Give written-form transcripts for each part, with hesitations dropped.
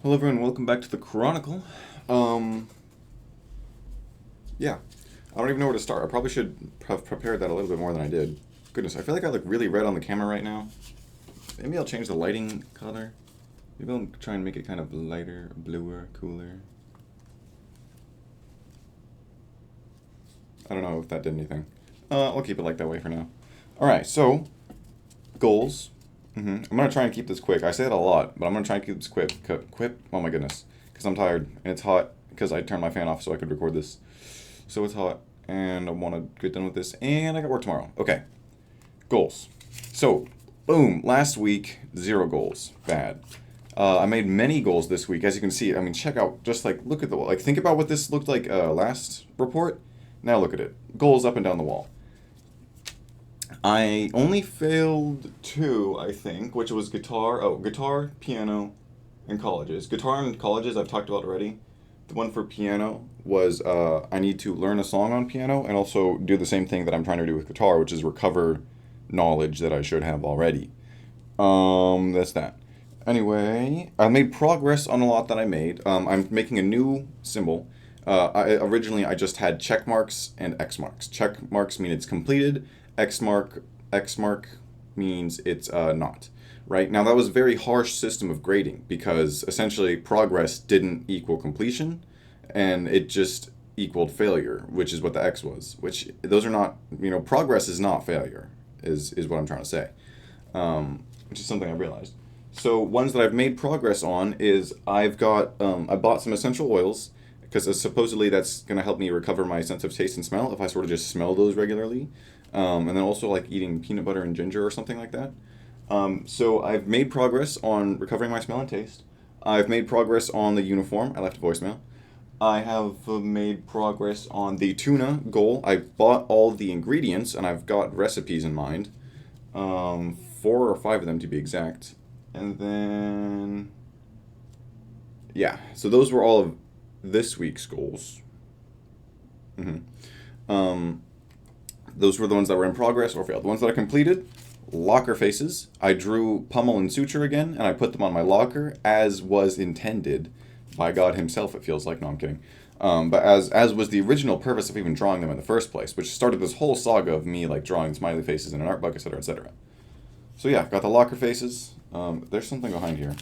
Hello everyone, welcome back to the Chronicle. Um, yeah, I don't even know where to start. I probably should have prepared that a little bit more than I did. Goodness, I feel like I look really red on the camera right now. Maybe I'll change the lighting color. Maybe I'll try and make it kind of lighter, bluer, cooler. I don't know if that did anything. I'll keep it like that way for now. Alright, so, goals. I'm gonna try and keep this quick. I say it a lot, but I'm gonna try and keep this quick. Quip? Oh my goodness. Because I'm tired, and it's hot, because I turned my fan off so I could record this. So it's hot, and I want to get done with this, and I got work tomorrow. Okay, goals. So, boom, last week, 0 goals. Bad. I made many goals this week, as you can see. I mean, check out, just like, look at the wall. Like, think about what this looked like last report. Now look at it. Goals up and down the wall. I only failed 2, I think, which was guitar, piano, and colleges. Guitar and colleges I've talked about already. The one for piano was I need to learn a song on piano and also do the same thing that I'm trying to do with guitar, which is recover knowledge that I should have already. That's that. Anyway, I made progress on a lot that I made. I'm making a new symbol. Originally, I just had check marks and X marks. Check marks mean it's completed. X mark means it's not. Right now, that was a very harsh system of grading because essentially progress didn't equal completion, and it just equaled failure, which is what the X was. Which those are not. Progress is not failure. Is what I'm trying to say. Which is something I realized. So ones that I've made progress on is I bought some essential oils because supposedly that's going to help me recover my sense of taste and smell if I sort of just smell those regularly. And then also like eating peanut butter and ginger or something like that. So I've made progress on recovering my smell and taste. I've made progress on the uniform. I left a voicemail. I have made progress on the tuna goal. I bought all the ingredients and I've got recipes in mind. 4 or 5 of them to be exact. And then, yeah, so those were all of this week's goals. hmm Um, those were the ones that were in progress or failed. The ones that I completed, locker faces. I drew pummel and suture again, and I put them on my locker as was intended by God Himself. It feels like. No, I'm kidding. But as was the original purpose of even drawing them in the first place, which started this whole saga of me like drawing smiley faces in an art book, etc., etc. So yeah, got the locker faces. There's something behind here.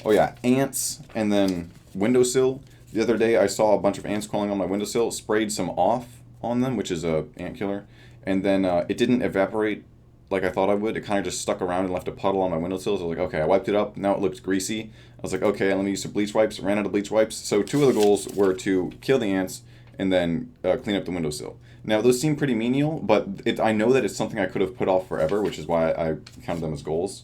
Oh yeah, ants, and then windowsill. The other day I saw a bunch of ants crawling on my windowsill, sprayed some off on them, which is a ant killer, and then it didn't evaporate like I thought I would. It kind of just stuck around and left a puddle on my windowsill. So I was like, okay, I wiped it up. Now it looks greasy. I was like, okay, let me use some bleach wipes. Ran out of bleach wipes. So 2 of the goals were to kill the ants and then clean up the windowsill. Now those seem pretty menial, but I know that it's something I could have put off forever, which is why I counted them as goals.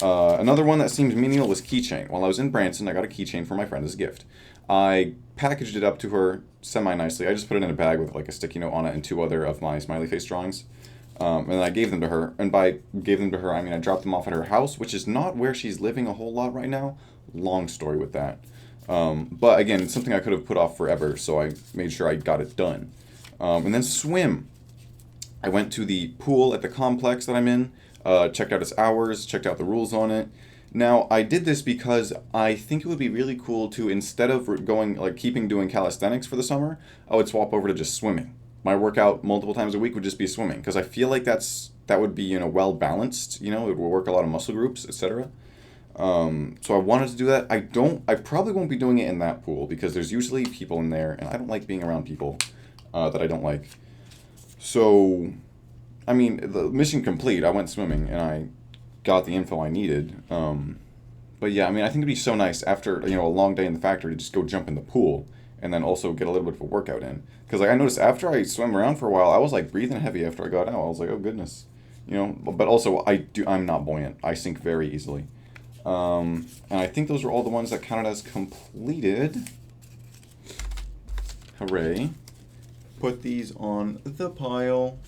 Another one that seemed menial was keychain. While I was in Branson, I got a keychain for my friend as a gift. I packaged it up to her semi nicely. I just put it in a bag with like a sticky note on it and 2 other of my smiley face drawings. And then I gave them to her. And by gave them to her, I mean I dropped them off at her house, which is not where she's living a whole lot right now. Long story with that. But again, it's something I could have put off forever, so I made sure I got it done. And then swim. I went to the pool at the complex that I'm in, checked out its hours, checked out the rules on it. Now, I did this because I think it would be really cool to, instead of going, like, keeping doing calisthenics for the summer, I would swap over to just swimming. My workout multiple times a week would just be swimming, because I feel like that would be, well balanced, it would work a lot of muscle groups, etc. So I wanted to do that. I probably won't be doing it in that pool, because there's usually people in there, and I don't like being around people that I don't like. So, I mean, the mission complete. I went swimming and I got the info I needed. But yeah, I mean, I think it'd be so nice after a long day in the factory to just go jump in the pool and then also get a little bit of a workout in. Because like I noticed after I swam around for a while, I was like breathing heavy after I got out. I was like, oh goodness, But also I'm not buoyant. I sink very easily. And I think those are all the ones that counted as completed. Hooray! Put these on the pile.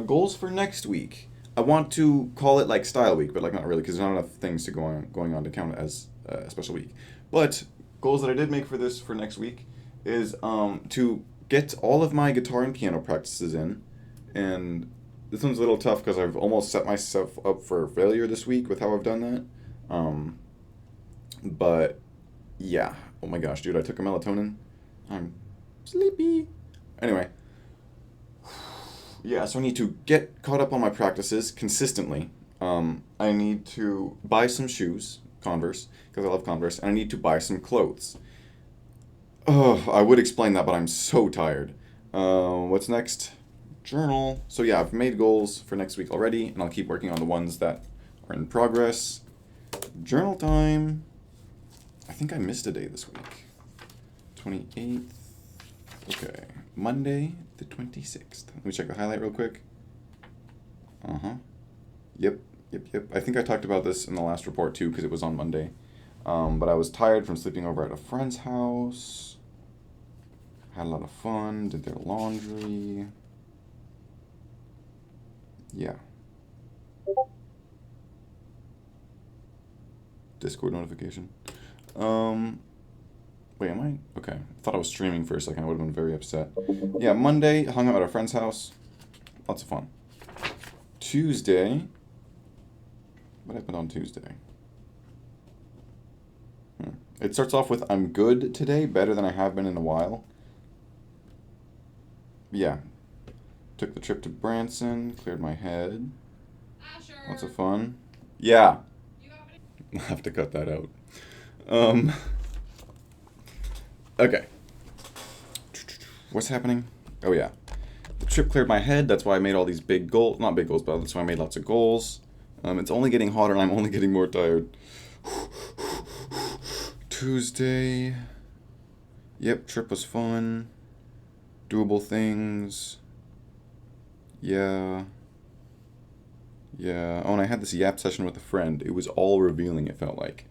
Goals for next week. I want to call it like Style Week, but like not really because there's not enough things going on to count it as a special week. But goals that I did make for next week is to get all of my guitar and piano practices in, and this one's a little tough because I've almost set myself up for failure this week with how I've done that. Um, but yeah. Oh my gosh, dude, I took a melatonin. I'm sleepy. Anyway, yeah, so I need to get caught up on my practices consistently. I need to buy some shoes, Converse, because I love Converse, and I need to buy some clothes. Oh, I would explain that, but I'm so tired. What's next? Journal. So yeah, I've made goals for next week already, and I'll keep working on the ones that are in progress. Journal time. I think I missed a day this week. 28th. Okay. Monday, the 26th. Let me check the highlight real quick. Uh-huh. Yep. I think I talked about this in the last report too, because it was on Monday. But I was tired from sleeping over at a friend's house. Had a lot of fun, did their laundry. Yeah. Discord notification. Wait, am I? Okay. I thought I was streaming for a second. I would have been very upset. Yeah, Monday, hung out at a friend's house. Lots of fun. Tuesday. What happened on Tuesday? It starts off with I'm good today, better than I have been in a while. Yeah. Took the trip to Branson, cleared my head. Lots of fun. Yeah. I'll have to cut that out. Okay. What's happening? Oh, yeah. The trip cleared my head. That's why I made all these big goals. Not big goals, but that's why I made lots of goals. It's only getting hotter and I'm only getting more tired. Tuesday. Yep, trip was fun. Doable things. Yeah. Oh, and I had this yap session with a friend. It was all revealing, it felt like,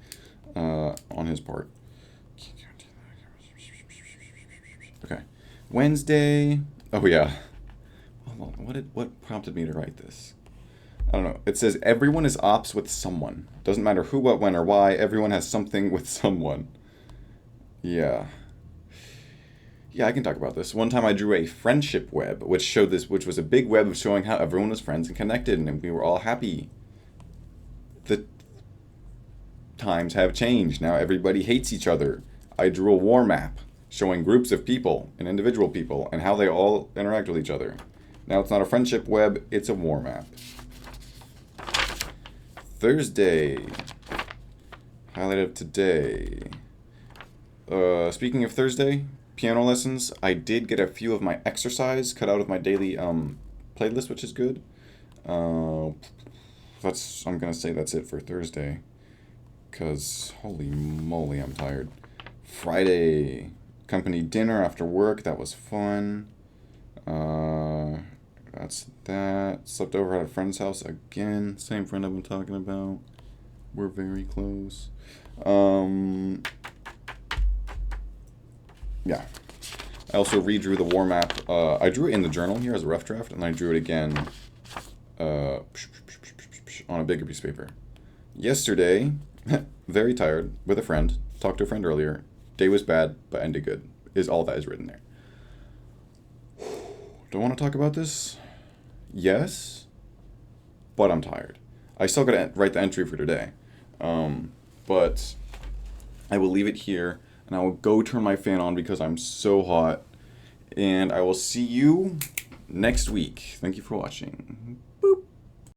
on his part. Okay. Wednesday. Oh, yeah. Hold on. What prompted me to write this? I don't know. It says everyone is ops with someone. Doesn't matter who, what, when, or why. Everyone has something with someone. Yeah. Yeah, I can talk about this. One time I drew a friendship web, which was a big web showing how everyone was friends and connected, and we were all happy. The times have changed. Now everybody hates each other. I drew a war map showing groups of people and individual people and how they all interact with each other. Now it's not a friendship web, it's a war map. Thursday. Highlight of today. Speaking of Thursday, piano lessons. I did get a few of my exercise cut out of my daily playlist, which is good. I'm gonna say that's it for Thursday, cause holy moly, I'm tired. Friday, company dinner after work. That was fun. That's that. Slept over at a friend's house again. Same friend I've been talking about. We're very close. Yeah. I also redrew the war map. I drew it in the journal here as a rough draft, and I drew it again on a bigger piece of paper. Yesterday, very tired, with a friend. Talked to a friend earlier. Day was bad, but ended good. Is all that is written there. Do I want to talk about this? Yes, but I'm tired. I still got to write the entry for today. But I will leave it here, and I will go turn my fan on because I'm so hot. And I will see you next week. Thank you for watching.